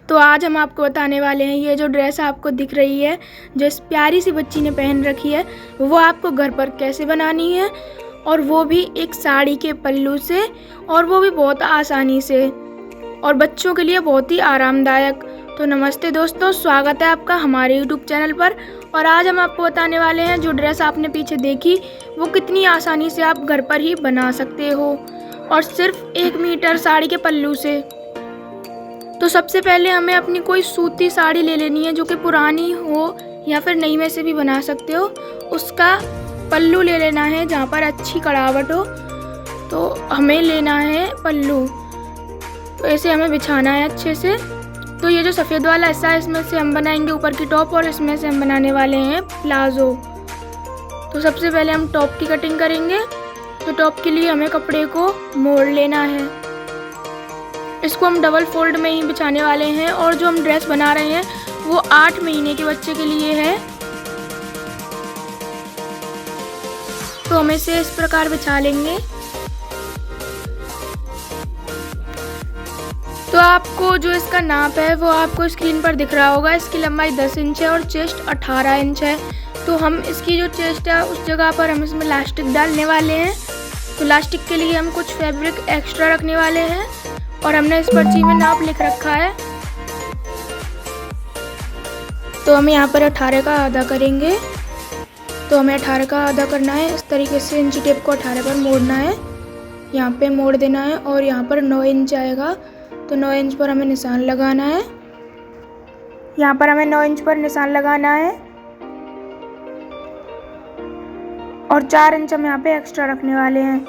तो आज हम आपको बताने वाले हैं ये जो ड्रेस आपको दिख रही है, जो इस प्यारी सी बच्ची ने पहन रखी है, वो आपको घर पर कैसे बनानी है, और वो भी एक साड़ी के पल्लू से, और वो भी बहुत आसानी से, और बच्चों के लिए बहुत ही आरामदायक। तो नमस्ते दोस्तों, स्वागत है आपका हमारे YouTube चैनल पर। और आज हम आपको बताने वाले हैं जो ड्रेस आपने पीछे देखी वो कितनी आसानी से आप घर पर ही बना सकते हो, और सिर्फ 1 मीटर साड़ी के पल्लू से। तो सबसे पहले हमें अपनी कोई सूती साड़ी ले लेनी है, जो कि पुरानी हो या फिर नई में से भी बना सकते हो। उसका पल्लू ले लेना है जहाँ पर अच्छी कढ़ावट हो, तो हमें लेना है पल्लू। तो ऐसे हमें बिछाना है अच्छे से। तो ये जो सफ़ेद वाला हिस्सा है, इसमें से हम बनाएंगे ऊपर की टॉप, और इसमें से हम बनाने वाले हैं प्लाजो। तो सबसे पहले हम टॉप की कटिंग करेंगे। तो टॉप के लिए हमें कपड़े को मोड़ लेना है। इसको हम डबल फोल्ड में ही बिछाने वाले हैं, और जो हम ड्रेस बना रहे हैं वो 8 महीने के बच्चे के लिए है। तो हम इसे इस प्रकार बिछा लेंगे। तो आपको जो इसका नाप है वो आपको स्क्रीन पर दिख रहा होगा। इसकी लंबाई 10 इंच है और चेस्ट 18 इंच है। तो हम इसकी जो चेस्ट है उस जगह पर हम इसमें इलास्टिक डालने वाले हैं। तो इलास्टिक के लिए हम कुछ फैब्रिक एक्स्ट्रा रखने वाले हैं, और हमने इस पर्ची में नाप लिख रखा है। तो हम यहाँ पर 18 का आधा करेंगे। तो हमें 18 का आधा करना है। इस तरीके से इंची टेप को 18 पर मोड़ना है, यहाँ पे मोड़ देना है, और यहाँ पर 9 इंच आएगा। तो 9 इंच पर हमें निशान लगाना है। यहाँ पर हमें 9 इंच पर निशान लगाना है, और 4 इंच हम यहाँ पे एक्स्ट्रा रखने वाले हैं।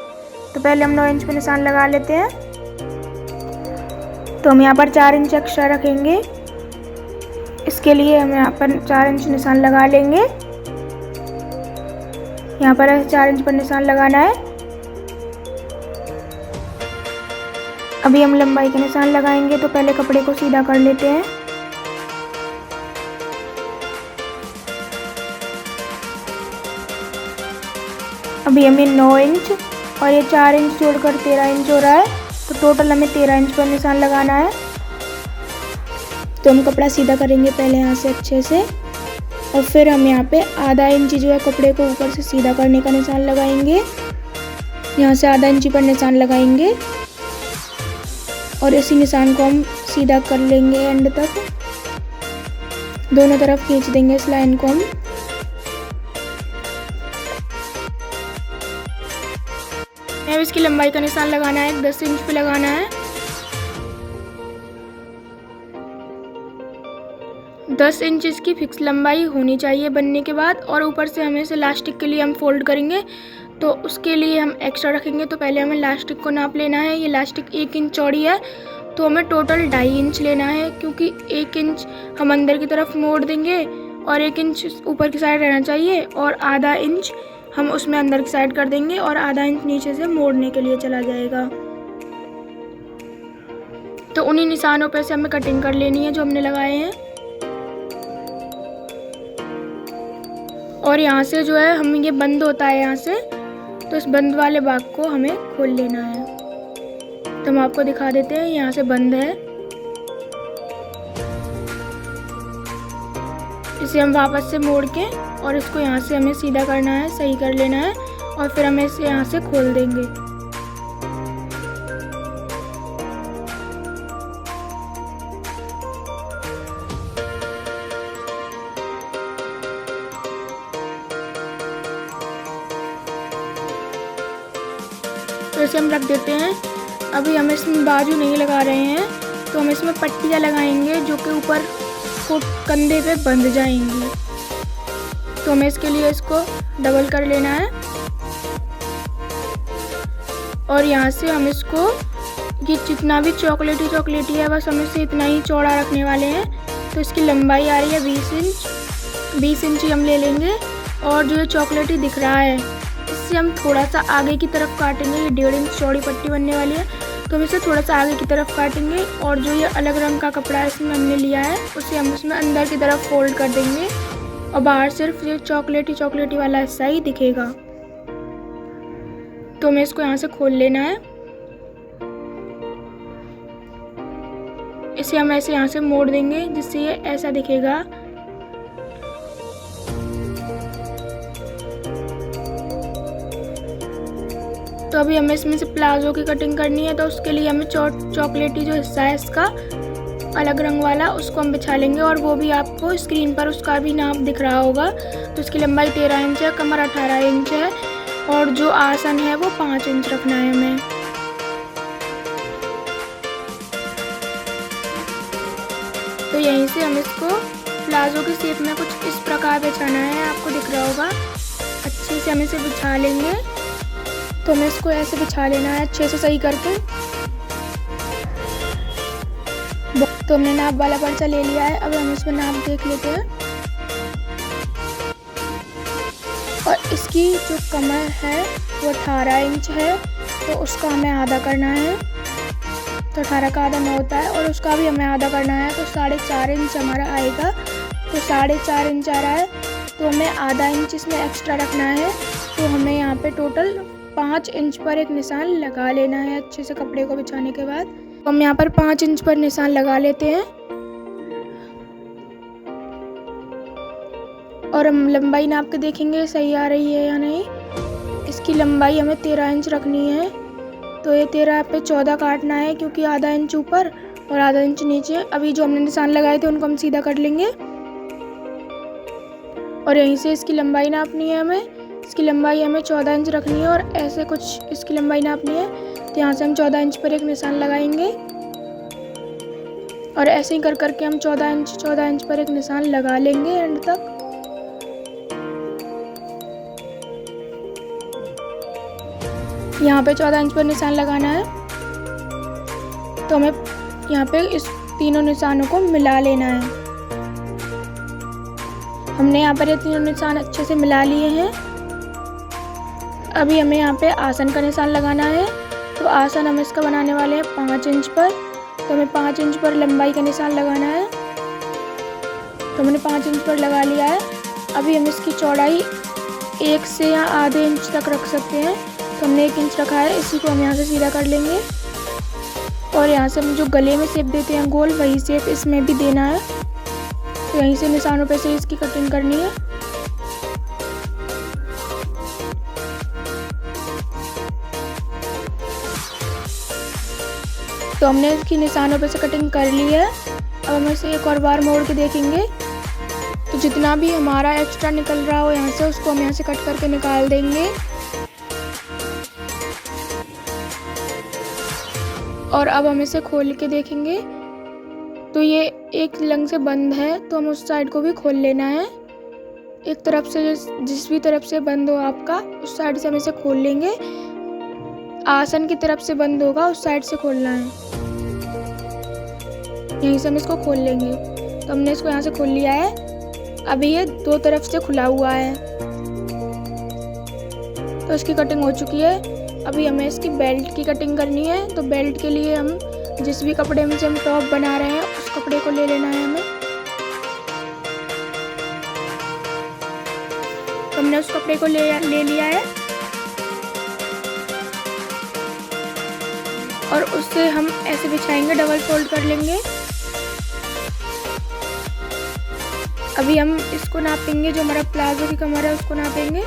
तो पहले हम 9 इंच पे निशान लगा लेते हैं। तो हम यहाँ पर 4 इंच एक्स्ट्रा रखेंगे। इसके लिए हम यहाँ पर 4 इंच निशान लगा लेंगे। यहाँ पर 4 इंच पर निशान लगाना है। अभी हम लंबाई के निशान लगाएंगे। तो पहले कपड़े को सीधा कर लेते हैं। अभी हमें 9 इंच और ये 4 इंच जोड़कर 13 इंच हो रहा है। तो टोटल हमें 13 इंच पर निशान लगाना है। तो हम कपड़ा सीधा करेंगे पहले यहाँ से अच्छे से, और फिर हम यहाँ पे आधा इंच जो है कपड़े को ऊपर से सीधा करने का निशान लगाएंगे। यहाँ से आधा इंच पर निशान लगाएंगे, और इसी निशान को हम सीधा कर लेंगे एंड तक। दोनों तरफ खींच देंगे इस लाइन को हम। अब इसकी लंबाई का निशान लगाना है, 10 इंच पे लगाना है। 10 इंच इसकी फिक्स लंबाई होनी चाहिए बनने के बाद। और ऊपर से हमें इसे इलास्टिक के लिए हम फोल्ड करेंगे, तो उसके लिए हम एक्स्ट्रा रखेंगे। तो पहले हमें इलास्टिक को नाप लेना है। ये इलास्टिक 1 इंच चौड़ी है, तो हमें टोटल 2.5 इंच लेना है, क्योंकि 1 इंच हम अंदर की तरफ मोड़ देंगे, और 1 इंच ऊपर की साइड रहना चाहिए, और आधा इंच हम उसमें अंदर की साइड कर देंगे, और आधा इंच नीचे से मोड़ने के लिए चला जाएगा। तो उन्हीं निशानों पे से हमें कटिंग कर लेनी है जो हमने लगाए हैं। और यहाँ से जो है हम ये बंद होता है यहाँ से, तो इस बंद वाले भाग को हमें खोल लेना है। तो हम आपको दिखा देते हैं, यहाँ से बंद है। इसे हम वापस से मोड़ के, और इसको यहाँ से हमें सीधा करना है, सही कर लेना है, और फिर हमें इसे यहाँ से खोल देंगे। तो इसे हम रख देते हैं। अभी हम इसमें बाजू नहीं लगा रहे हैं, तो हम इसमें पट्टियाँ लगाएंगे जो कि ऊपर को कंधे पे बंध जाएंगी। तो हमें इसके लिए इसको डबल कर लेना है, और यहाँ से हम इसको ये जितना भी चॉकलेटी है बस हम इसे इतना ही चौड़ा रखने वाले हैं। तो इसकी लंबाई आ रही है 20 इंच। 20 इंच हम ले लेंगे, और जो ये चॉकलेटी दिख रहा है इससे हम थोड़ा सा आगे की तरफ काटेंगे। ये 1.5 इंच चौड़ी पट्टी बनने वाली है, तो हम इसे थोड़ा सा आगे की तरफ काटेंगे, और जो ये अलग रंग का कपड़ा है इसमें हमने लिया है उसे हम उसमें अंदर की तरफ फोल्ड कर देंगे, और बाहर सिर्फ ये चॉकलेटी वाला हिस्सा ही दिखेगा। तो हमें इसको यहाँ से खोल लेना है। इसे हम ऐसे यहाँ से मोड़ देंगे जिससे ये ऐसा दिखेगा। तो अभी हमें इसमें से प्लाजो की कटिंग करनी है, तो उसके लिए हमें चॉकलेटी जो हिस्सा है इसका अलग रंग वाला, उसको हम बिछा लेंगे। और वो भी आपको स्क्रीन पर उसका भी नाप दिख रहा होगा। तो इसकी लंबाई 13 इंच है, कमर 18 इंच है और जो आसन है वो 5 इंच रखना है हमें। तो यहीं से हम इसको प्लाजो की शेप में कुछ इस प्रकार बिछाना है, आपको दिख रहा होगा। अच्छे से हम इसे बिछा लेंगे। तो हमें इसको ऐसे बिछा लेना है अच्छे से सही करके। तो हमने नाप वाला पर्चा ले लिया है। अब हम इसमें नाप देख लेते हैं। और इसकी जो कमर है वो 18 इंच है, तो उसका हमें आधा करना है। तो 18 का आधा 9 होता है और उसका भी हमें आधा करना है। तो 4.5 इंच हमारा आएगा। तो 4.5 इंच आ रहा है, तो हमें आधा इंच इसमें एक्स्ट्रा रखना है। तो हमें यहाँ पे टोटल 5 इंच पर एक निशान लगा लेना है अच्छे से कपड़े को बिछाने के बाद। तो हम यहाँ पर 5 इंच पर निशान लगा लेते हैं। और हम लंबाई नाप के देखेंगे सही आ रही है या नहीं। इसकी लंबाई हमें 13 इंच रखनी है। तो ये 13 पे 14 काटना है, क्योंकि आधा इंच ऊपर और आधा इंच नीचे। अभी जो हमने निशान लगाए थे उनको हम सीधा कर लेंगे। और यहीं से इसकी लंबाई नापनी है हमें। इसकी लंबाई हमें 14 इंच रखनी है और ऐसे कुछ इसकी लंबाई नापनी है। तो यहाँ से हम 14 इंच पर एक निशान लगाएंगे और ऐसे ही कर करके हम 14 इंच पर एक निशान लगा लेंगे एंड तक। यहाँ पे 14 इंच पर निशान लगाना है। तो हमें यहाँ पे इस तीनों निशानों को मिला लेना है। हमने यहाँ पर ये तीनों निशान अच्छे से मिला लिए हैं। अभी हमें यहाँ पे आसन का निशान लगाना है। तो आसन हम इसका बनाने वाले हैं 5 इंच पर। तो हमें 5 इंच पर लंबाई का निशान लगाना है। तो हमने 5 इंच पर लगा लिया है। अभी हम इसकी चौड़ाई 1 से या आधे इंच तक रख सकते हैं। तो हमने 1 इंच रखा है, इसी को हम यहाँ से सीधा कर लेंगे। और यहाँ से हम जो गले में शेप देते हैं गोल, वही शेप इसमें भी देना है। तो यहीं से निशानों पे से इसकी कटिंग करनी है। तो हमने इसकी निशानों पे से कटिंग कर ली है। अब हम इसे एक और बार मोड़ के देखेंगे। तो जितना भी हमारा एक्स्ट्रा निकल रहा हो यहाँ से, उसको हम यहाँ से कट करके निकाल देंगे। और अब हम इसे खोल के देखेंगे। तो ये एक लंग से बंद है, तो हम उस साइड को भी खोल लेना है। एक तरफ से जिस भी तरफ से बंद हो आपका, उस साइड से हम इसे खोल लेंगे। आसन की तरफ से बंद होगा, उस साइड से खोलना है। यहीं से हम इसको खोल लेंगे। तो हमने इसको यहाँ से खोल लिया है। अभी ये 2 तरफ से खुला हुआ है। तो इसकी कटिंग हो चुकी है। अभी हमें इसकी बेल्ट की कटिंग करनी है। तो बेल्ट के लिए हम जिस भी कपड़े में से हम टॉप बना रहे हैं, उस कपड़े को ले लेना है हमें। तो हमने उस कपड़े को ले लिया है और उससे हम ऐसे बिछाएंगे, डबल फोल्ड कर लेंगे। अभी हम इसको नापेंगे, जो हमारा प्लाजो की कमर है उसको नापेंगे।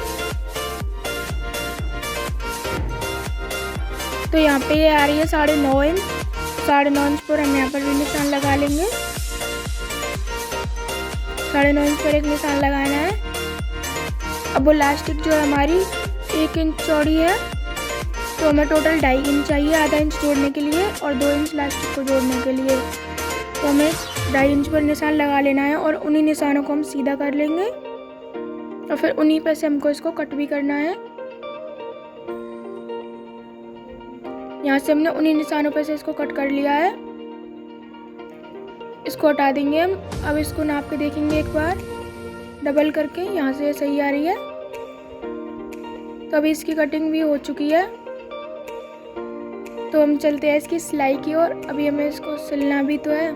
तो यहाँ पे ये आ रही है 9.5 इंच। 9.5 इंच पर हम यहाँ पर भी निशान लगा लेंगे। 9.5 इंच पर एक निशान लगाना है। अब वो इलास्टिक जो है हमारी 1 इंच चौड़ी है, तो हमें टोटल 2.5 इंच चाहिए आधा इंच जोड़ने के लिए और 2 इंच इलास्टिक को जोड़ने के लिए। तो हमें 2.5 इंच पर निशान लगा लेना है और उन्हीं निशानों को हम सीधा कर लेंगे और फिर उन्हीं पे से हमको इसको कट भी करना है। यहाँ से हमने उन्हीं निशानों पे से इसको कट कर लिया है। इसको हटा देंगे हम। अब इसको नाप के देखेंगे एक बार डबल करके, यहाँ से सही आ रही है। तो अभी इसकी कटिंग भी हो चुकी है। तो हम चलते हैं इसकी सिलाई की ओर। अभी हमें इसको सिलना भी तो है।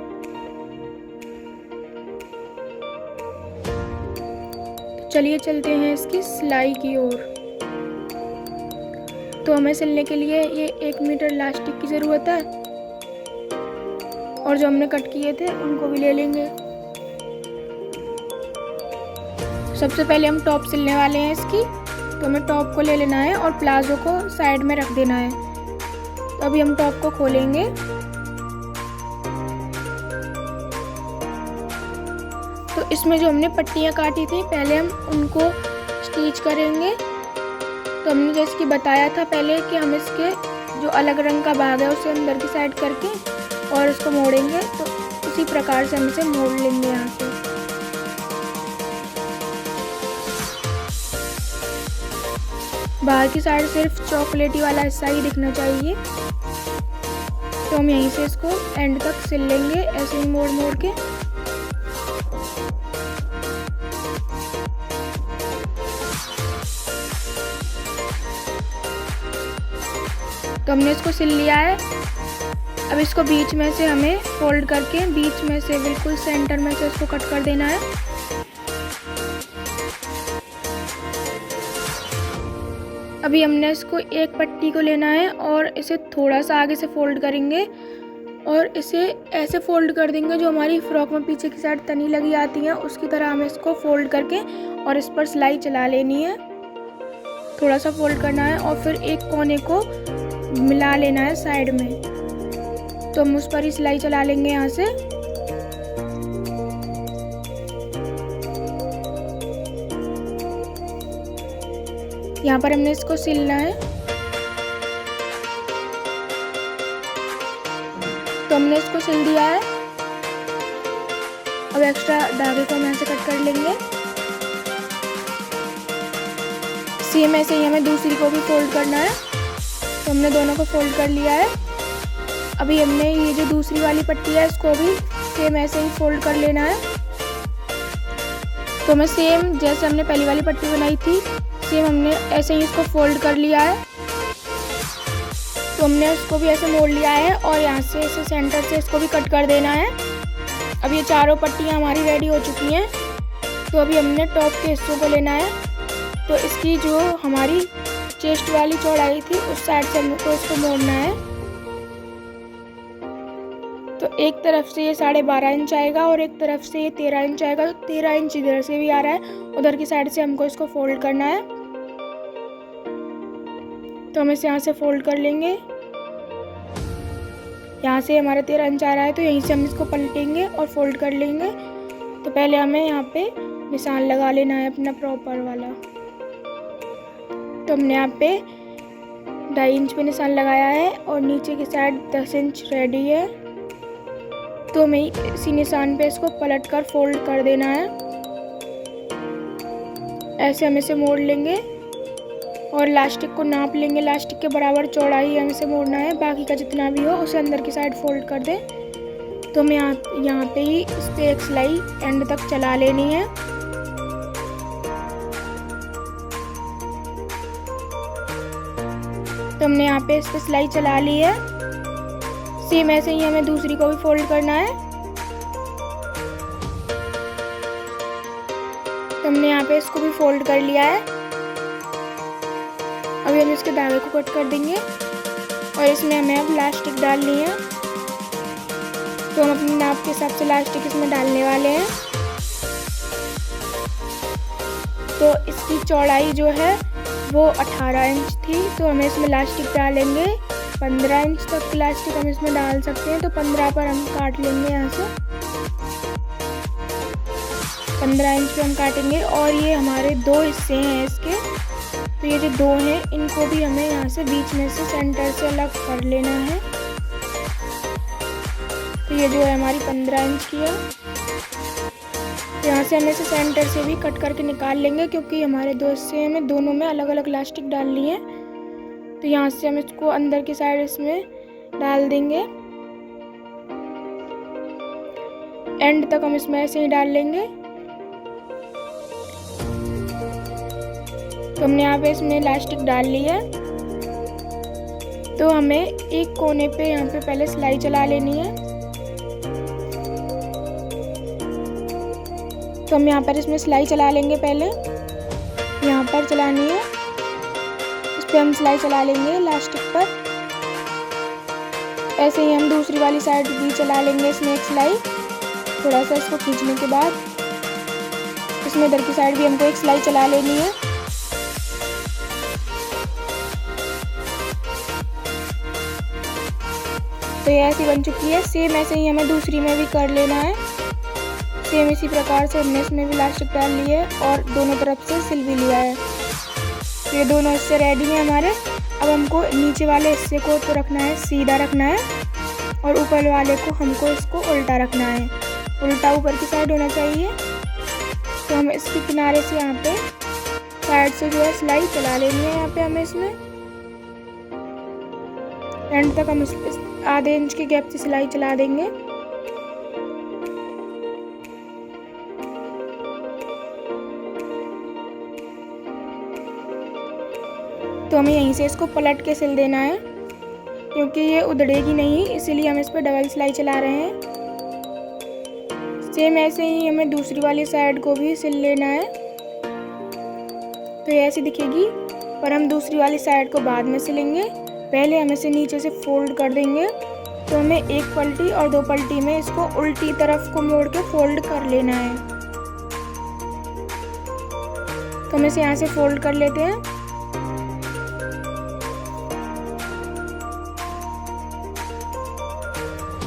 चलिए चलते हैं इसकी सिलाई की ओर। तो हमें सिलने के लिए ये 1 मीटर इलास्टिक की ज़रूरत है और जो हमने कट किए थे उनको भी ले लेंगे। सबसे पहले हम टॉप सिलने वाले हैं इसकी, तो हमें टॉप को ले लेना है और प्लाजो को साइड में रख देना है। तो अभी हम टॉप को खोलेंगे। तो इसमें जो हमने पट्टियाँ काटी थी पहले हम उनको स्टिच करेंगे। तो हमने जैसे कि बताया था पहले कि हम इसके जो अलग रंग का भाग है उसे अंदर की साइड करके और इसको मोड़ेंगे, तो उसी प्रकार से हम इसे मोड़ लेंगे यहाँ से। बाहर की साइड सिर्फ चॉकलेटी वाला हिस्सा ही दिखना चाहिए। तो हम यहीं से इसको एंड तक सिल लेंगे, ऐसे ही मोड़ मोड़ के। तो हमने इसको सिल लिया है। अब इसको बीच में से हमें फोल्ड करके बीच में से बिल्कुल सेंटर में से इसको कट कर देना है। अभी हमने इसको एक पट्टी को लेना है और इसे थोड़ा सा आगे से फोल्ड करेंगे और इसे ऐसे फोल्ड कर देंगे जो हमारी फ्रॉक में पीछे की साइड तनी लगी आती है उसकी तरह हमें इसको फोल्ड करके और इस पर सिलाई चला लेनी है। थोड़ा सा फोल्ड करना है और फिर एक कोने को मिला लेना है साइड में। तो हम उस पर ही सिलाई चला लेंगे यहाँ से। यहाँ पर हमने इसको सिलना है। तो हमने इसको सिल दिया है। अब एक्स्ट्रा धागे को हम यहाँ से कट कर लेंगे। सेम ऐसे ही हमें दूसरी को भी फोल्ड करना है। तो हमने दोनों को फोल्ड कर लिया है। अभी हमने ये जो दूसरी वाली पट्टी है इसको भी सेम ऐसे ही फोल्ड कर लेना है। तो हमें सेम जैसे हमने पहली वाली पट्टी बनाई थी सेम हमने ऐसे ही इसको फोल्ड कर लिया है। तो हमने उसको भी ऐसे मोड़ लिया है और यहाँ से इसे सेंटर से इसको भी कट कर देना है। अब ये चारों पट्टियाँ हमारी रेडी हो चुकी हैं। तो अभी हमने टॉप के हिस्सों को लेना है। तो इसकी जो हमारी चेस्ट वाली चौड़ाई थी उस साइड से हमको इसको मोड़ना है। तो एक तरफ से ये 12.5 इंच आएगा और एक तरफ से ये 13 इंच आएगा। 13 इंच इधर से भी आ रहा है, उधर की साइड से हमको इसको फोल्ड करना है। तो हम इसे यहाँ से फोल्ड कर लेंगे। यहाँ से हमारा 13 इंच आ रहा है तो यहीं से हम इसको पलटेंगे और फोल्ड कर लेंगे। तो पहले हमें यहाँ पे निशान लगा लेना है अपना प्रॉपर वाला। तो हमने यहाँ पे 2.5 इंच पे निशान लगाया है और नीचे की साइड 10 इंच रेडी है। तो हमें इसी निशान पे इसको पलट कर फोल्ड कर देना है। ऐसे हम इसे मोड़ लेंगे और लास्टिक को नाप लेंगे। लास्टिक के बराबर चौड़ाई हमें इसे मोड़ना है, बाकी का जितना भी हो उसे अंदर की साइड फोल्ड कर दें। तो हमें यहाँ पे ही इस पर एक सिलाई एंड तक चला लेनी है। तो हमने यहाँ पे इस पर सिलाई चला ली है। सेम ऐसे ही हमें दूसरी को भी फोल्ड करना है। तो हमने यहाँ पे इसको भी फोल्ड कर लिया है। अभी हम इसके धागे को कट कर देंगे और इसमें हमें अब लास्टिक डालनी है। तो हम अपने नाप के हिसाब से लास्टिक इसमें डालने वाले हैं। तो इसकी चौड़ाई जो है वो 18 इंच थी, तो हमें इसमें लास्टिक डालेंगे 15 इंच तक लास्टिक हम इसमें डाल सकते हैं। तो 15 पर हम काट लेंगे यहाँ से। 15 इंच पे हम काटेंगे और ये हमारे 2 हिस्से हैं इसके। तो ये जो 2 हैं इनको भी हमें यहाँ से बीच में से सेंटर से अलग कर लेना है। तो ये जो है हमारी 15 इंच की है। तो यहाँ से हमें इसे सेंटर से भी कट करके निकाल लेंगे क्योंकि हमारे 2 हिस्से हमें दोनों में अलग अलग लास्टिक डालनी है। तो यहाँ से हम इसको अंदर की साइड इसमें डाल देंगे। एंड तक हम इसमें ऐसे ही डाल लेंगे। तो हमने यहाँ पे इसमें इलास्टिक डाल ली है। तो हमें एक कोने पे यहाँ पे पहले सिलाई चला लेनी है। तो हम यहाँ पर इसमें सिलाई चला लेंगे। पहले यहाँ पर चलानी है, इस पे हम सिलाई चला लेंगे इलास्टिक पर। ऐसे ही हम दूसरी वाली साइड भी चला लेंगे इसमें एक सिलाई। थोड़ा सा इसको खींचने के बाद इसमें इधर की साइड भी हमको एक सिलाई चला लेनी है। तो ये ऐसी बन चुकी है। सेम ऐसे ही हमें दूसरी में भी कर लेना है। सेम इसी प्रकार से हमने इसमें भी इलास्टिक डाल ली है और दोनों तरफ से सिल भी लिया है। तो ये दोनों हिस्से रेडी हैं हमारे। अब हमको नीचे वाले हिस्से को तो रखना है, सीधा रखना है, और ऊपर वाले को हमको इसको उल्टा रखना है। उल्टा ऊपर की साइड होना चाहिए। तो हम इसके किनारे से यहाँ पे साइड से जो है सिलाई चला लेनी है। यहाँ पे हमें इसमें एंड तक हम इस आधे इंच के गैप से सिलाई चला देंगे। तो हमें यहीं से इसको पलट के सिल देना है, क्योंकि ये उधड़ेगी नहीं, इसीलिए हम इस पर डबल सिलाई चला रहे हैं। सेम ऐसे ही हमें दूसरी वाली साइड को भी सिल लेना है। तो ये ऐसी दिखेगी, पर हम दूसरी वाली साइड को बाद में सिलेंगे। पहले हम इसे नीचे से फोल्ड कर देंगे। तो हमें एक पलटी और दो पलटी में इसको उल्टी तरफ को मोड़ के फोल्ड कर लेना है। तो हम इसे यहाँ से फोल्ड कर लेते हैं।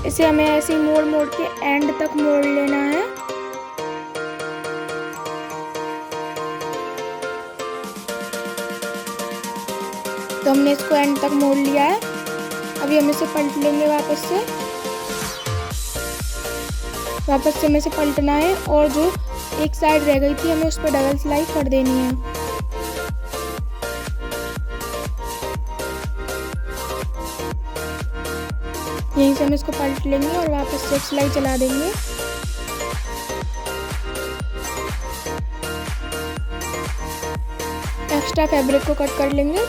इसे हमें ऐसे ही मोड़ मोड़ के एंड तक मोड़ लेना है। तो हमने इसको एंड तक मोड़ लिया है। अभी हम इसे पलट लेंगे वापस से हमें इसे पलटना है, और जो एक साइड रह गई थी हमें उस पर डबल सिलाई कर देनी है। यहीं से हम इसको पलट लेंगे और वापस से सिलाई चला देंगे। एक्स्ट्रा फैब्रिक को कट कर लेंगे।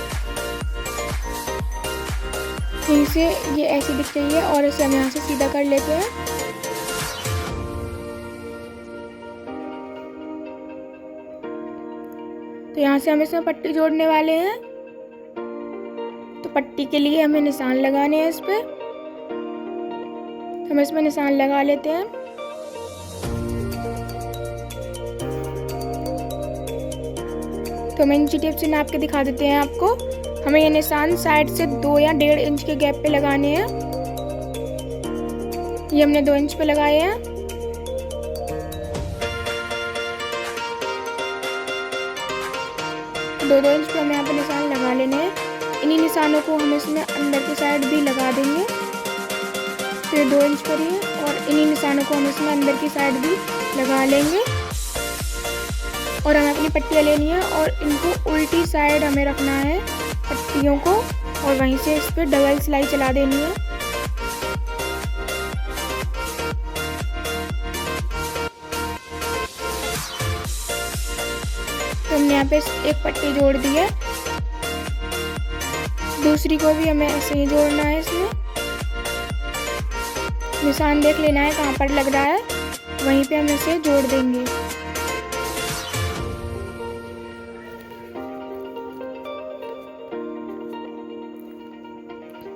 यहीं से ये ऐसी दिख रही है और इसे हम यहाँ से सीधा कर लेते हैं। तो यहाँ से हम इसमें पट्टी जोड़ने वाले हैं। तो पट्टी के लिए हमें निशान लगाने हैं इस पे। हम इसमें निशान लगा लेते हैं। तो हम इंची टेप से नाप के दिखा देते हैं आपको। हमें ये निशान साइड से 2 या 1.5 इंच के गैप पे लगाने हैं। ये हमने 2 इंच पे लगाए हैं। दो इंच पे हमें यहाँ पे निशान लगा लेने हैं। इन्हीं निशानों को हम इसमें अंदर की साइड भी लगा देंगे। फिर 2 इंच पर ही, और इन्हीं निशानों को हम इसमें अंदर की साइड भी लगा लेंगे। और हमें अपनी पट्टियाँ लेनी है और इनको उल्टी साइड हमें रखना है पट्टियों को, और वहीं से इस पर डबल सिलाई चला देनी है। तो हमने यहाँ पे एक पट्टी जोड़ दी है। दूसरी को भी हमें ऐसे ही जोड़ना है। इसमें निशान देख लेना है कहाँ पर लग रहा है, वहीं पे हम इसे जोड़ देंगे।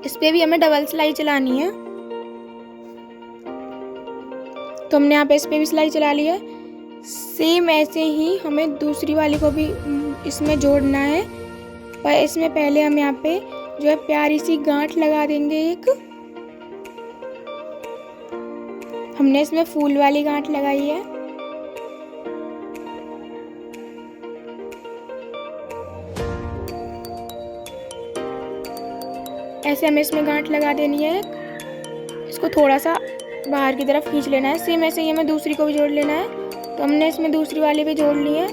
इस पे भी हमें डबल सिलाई चलानी है। तो हमने यहाँ पे इस पे भी सिलाई चला ली है। सेम ऐसे ही हमें दूसरी वाली को भी इसमें जोड़ना है, पर इसमें पहले हम यहाँ पे जो है प्यारी सी गांठ लगा देंगे एक। हमने इसमें फूल वाली गांठ लगाई है। ऐसे हमें इसमें गांठ लगा देनी है। इसको थोड़ा सा बाहर की तरफ खींच लेना है। सेम ऐसे ही हमें दूसरी को भी जोड़ लेना है। तो हमने इसमें दूसरी वाली भी जोड़ ली है।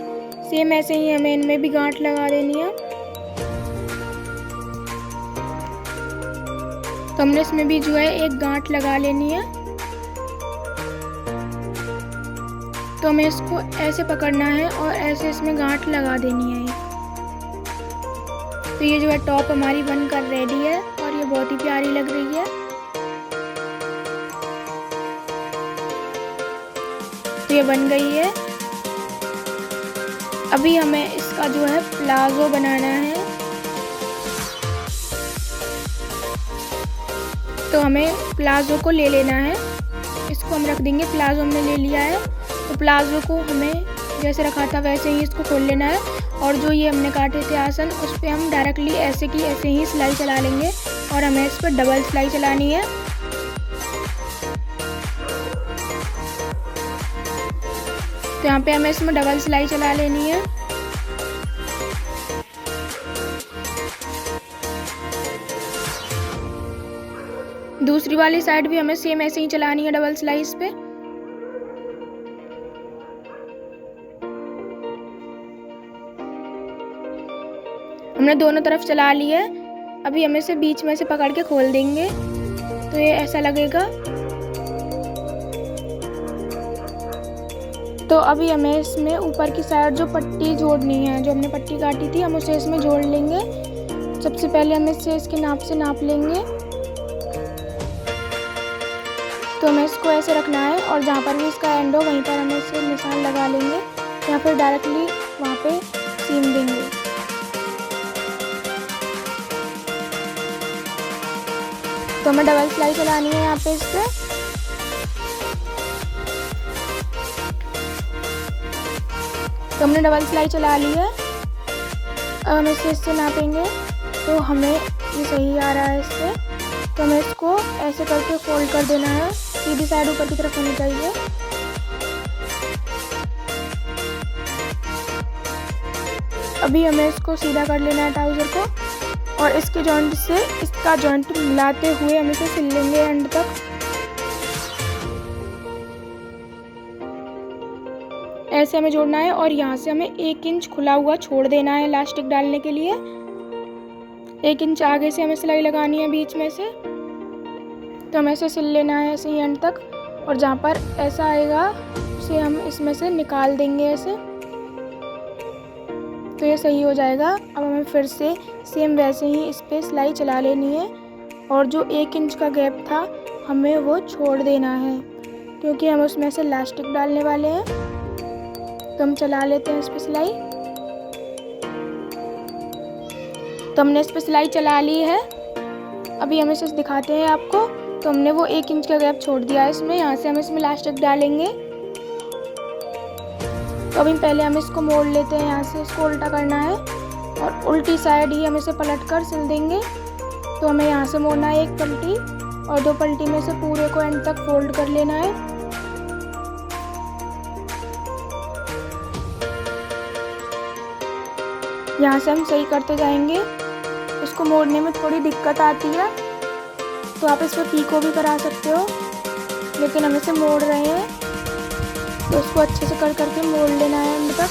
सेम ऐसे ही हमें इनमें भी गांठ लगा देनी है। तो हमने इसमें भी जो है एक गांठ लगा लेनी है। तो हमें इसको ऐसे पकड़ना है और ऐसे इसमें गांठ लगा देनी है। तो ये जो है टॉप हमारी बनकर रेडी है और ये बहुत ही प्यारी लग रही है। तो ये बन गई है। अभी हमें इसका जो है प्लाजो बनाना है। तो हमें प्लाज़ो को ले लेना है। इसको हम रख देंगे। प्लाज़ो हमने ले लिया है, तो प्लाज़ो को हमें जैसे रखा था वैसे ही इसको खोल लेना है। और जो ये हमने काटे थे आसन, उस पर हम डायरेक्टली ऐसे की ऐसे ही सिलाई चला लेंगे और हमें इस पर डबल सिलाई चलानी है। तो यहाँ पे हमें इसमें डबल सिलाई चला लेनी है। दूसरी वाली साइड भी हमें सेम ऐसे ही चलानी है डबल सिलाई इस पे। हमने दोनों तरफ चला ली है। अभी हमें इसे बीच में से पकड़ के खोल देंगे, तो ये ऐसा लगेगा। तो अभी हमें इसमें ऊपर की साइड जो पट्टी जोड़नी है, जो हमने पट्टी काटी थी, हम उसे इसमें जोड़ लेंगे। सबसे पहले हम इसे इसके नाप से नाप लेंगे। तो हमें इसको ऐसे रखना है और जहाँ पर भी इसका एंड हो वहीं पर हमें इसे निशान लगा लेंगे या फिर डायरेक्टली वहाँ पे सीम देंगे। तो हमें डबल सिलाई चलानी है यहाँ पे इस पे। तो हमने डबल सिलाई चला ली है। अब हम इसे इससे नापेंगे, तो हमें ये सही आ रहा है इससे। तो हमें इसको ऐसे करके फोल्ड कर देना है। सीधी साइड ऊपर की तरफ होनी चाहिए। अभी हमें इसको सीधा कर लेना है ट्राउज़र को, और इसके जॉइंट से इसका जॉइंट मिलाते हुए हम इसे सिल लेंगे एंड तक। ऐसे हमें जोड़ना है और यहाँ से हमें 1 इंच खुला हुआ छोड़ देना है इलास्टिक डालने के लिए। 1 इंच आगे से हमें सिलाई लगानी है बीच में से। तो हमें ऐसे सिल लेना है ऐसे ही एंड तक, और जहाँ पर ऐसा आएगा उसे हम इसमें से निकाल देंगे ऐसे। तो ये सही हो जाएगा। अब हमें फिर से सेम वैसे ही इस पर सिलाई चला लेनी है, और जो 1 इंच का गैप था हमें वो छोड़ देना है, क्योंकि हम उसमें से इलास्टिक डालने वाले हैं। तो हम चला लेते हैं इस पर सिलाई। तो हमने इस पर सिलाई चला ली है। अभी हम इसे दिखाते हैं आपको। तो हमने वो 1 इंच का गैप छोड़ दिया है इसमें। यहाँ से हम इसमें इलास्टिक डालेंगे। तो अभी पहले हम इसको मोड़ लेते हैं। यहाँ से इसको उल्टा करना है और उल्टी साइड ही हम इसे पलट कर सिल देंगे। तो हमें यहाँ से मोड़ना है 1 पलटी, और 2 पलटी में से पूरे को एंड तक फोल्ड कर लेना है। यहाँ से हम सही करते जाएंगे। इसको मोड़ने में थोड़ी दिक्कत आती है, तो आप इस पर पीको भी करा सकते हो, लेकिन हम इसे मोड़ रहे हैं तो इसको अच्छे से कर करके मोड़ लेना है एंड तक।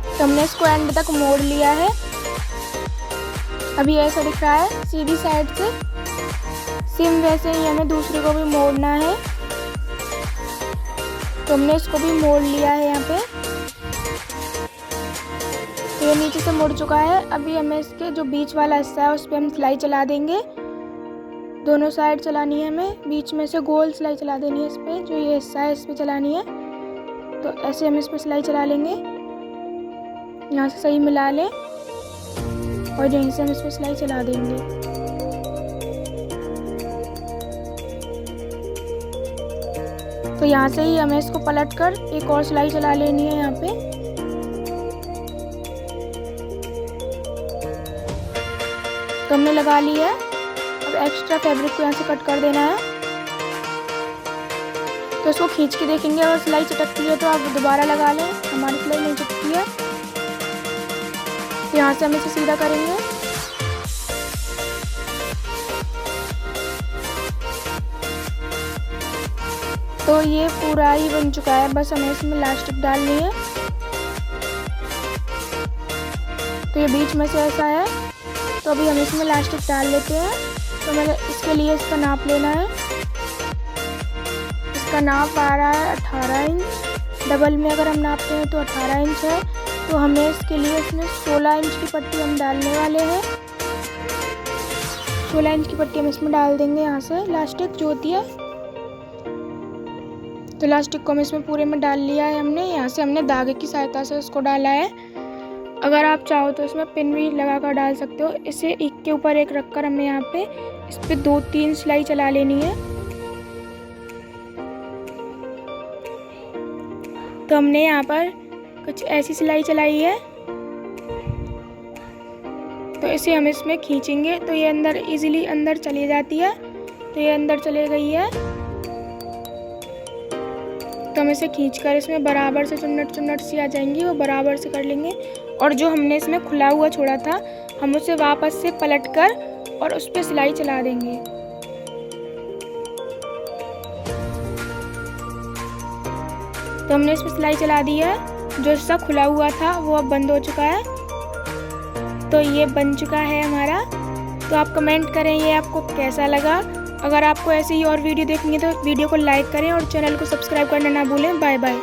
तो हमने इसको एंड तक मोड़ लिया है। अभी ऐसा दिख रहा है सीधी साइड से। सेम वैसे ही हमें दूसरे को भी मोड़ना है। तो हमने इसको भी मोड़ लिया है यहाँ पे। तो ये नीचे से मुड़ चुका है। अभी हमें इसके जो बीच वाला हिस्सा है उस पर हम सिलाई चला देंगे। दोनों साइड चलानी है हमें, बीच में से गोल सिलाई चला देनी है इस पर। जो ये हिस्सा है इस पर चलानी है। तो ऐसे हम इस पर सिलाई चला लेंगे। यहाँ से सही मिला लें और यहीं से हम इस पर सिलाई चला देंगे। तो यहाँ से ही हमें इसको पलट कर एक और सिलाई चला लेनी है यहाँ पे। तो हमने लगा ली है। अब एक्स्ट्रा फैब्रिक को यहाँ से कट कर देना है। तो इसको खींच के देखेंगे, और सिलाई चटकती है तो आप दोबारा लगा लें। हमारी सिलाई नहीं चटकती है। तो यहाँ से हम इसे सीधा करेंगे। तो ये पूरा ही बन चुका है, बस हमें इसमें इलास्टिक डालनी है। तो ये बीच में से ऐसा है। तो अभी हम इसमें इलास्टिक डाल लेते हैं। तो मैंने इसके लिए इसका नाप लेना है। इसका नाप आ रहा है 18 इंच। डबल में अगर हम नापते हैं तो 18 इंच है। तो हमें इसके लिए इसमें 16 इंच की पट्टी हम डालने वाले हैं। 16 इंच की पट्टी हम इसमें डाल देंगे यहाँ से इलास्टिक जो होती है। तो इलास्टिक को हम इसमें पूरे में डाल लिया है हमने। यहाँ से हमने धागे की सहायता से उसको डाला है। अगर आप चाहो तो इसमें पिन भी लगा कर डाल सकते हो। इसे एक के ऊपर एक रखकर हमें यहाँ पे इस पे 2-3 सिलाई चला लेनी है। तो हमने यहाँ पर कुछ ऐसी सिलाई चलाई है। तो इसे हम इसमें खींचेंगे तो ये अंदर इजीली अंदर चली जाती है। तो ये अंदर चले गई है। तो हम इसे खींचकर इसमें बराबर से चुन्नट सी आ जाएंगी, वो बराबर से कर लेंगे। और जो हमने इसमें खुला हुआ छोड़ा था हम उसे वापस से पलटकर और उस पर सिलाई चला देंगे। तो हमने इसमें सिलाई चला दी है। जो हिस्सा खुला हुआ था वो अब बंद हो चुका है। तो ये बन चुका है हमारा। तो आप कमेंट करें ये आपको कैसा लगा। अगर आपको ऐसे ही और वीडियो देखनी है तो वीडियो को लाइक करें और चैनल को सब्सक्राइब करना ना भूलें। Bye bye.